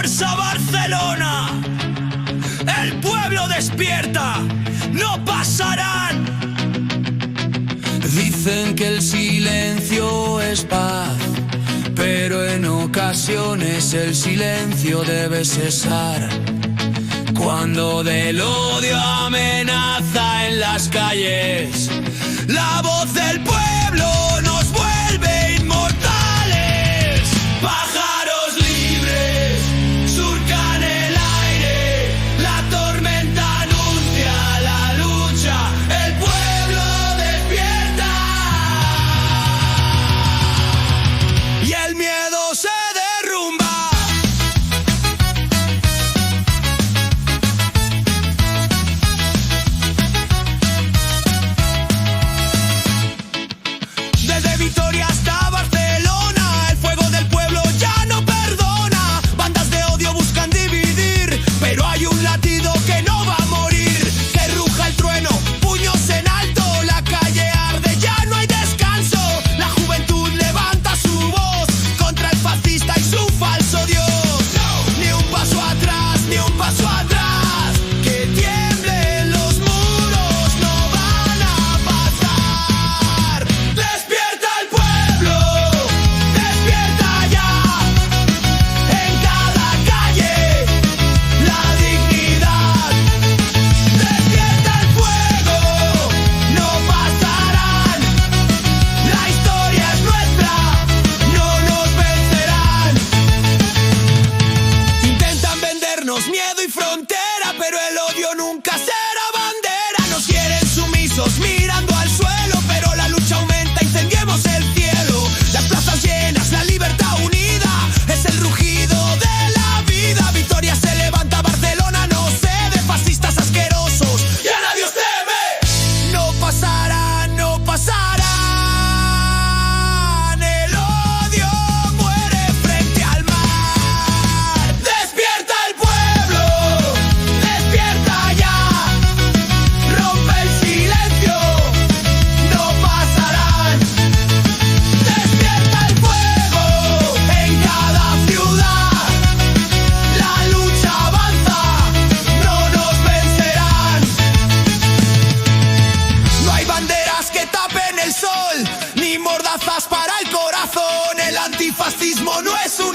fuerza Barcelona. El pueblo despierta, no pasarán. Dicen que el silencio es paz, pero en ocasiones el silencio debe cesar. Cuando del odio amenaza en las calles, la voz del pueblo nos vuelve inmortales. Pájaros libres surcan el aire, la tormenta anuncia la lucha, el pueblo despierta y el miedo se derrumba. Desde Vitoria hasta Barcelona, el fuego del pueblo ya no perdona. Bandas de odio buscan dividir, pero hay un latido que no va a morir. Que ruja el trueno, puños en alto, la calle arde, ya no hay descanso. La juventud levanta su voz contra el fascista y su falso Dios. Ni un paso atrás, ni un paso atrás. Que tiemblen los muros, no van a pasar. Despierta el pueblo, despierta ya. En cada calle, la dignidad. Despierta el fuego, no pasarán. La historia es nuestra, no nos vencerán. Intentan vendernos miedo y frontera, pero el odio nunca será bandera. Nos quieren sumisos mirando al suelo, pero la lucha aumenta, incendiemos el cielo. Las plazas llenas, la libertad unida, es el rugido de la vida. Vitoria se levanta, Barcelona no cede, fascistas asquerosos, ya nadie os teme. No pasarán, no pasarán. El odio muere frente al mar. Despierta el pueblo, despierta ya. Rompe el silencio, no pasarán. Despierta el fuego en cada ciudad. La lucha avanza, no nos vencerán. No hay banderas que tapen el sol, ni mordazas para el corazón. El antifascismo no es un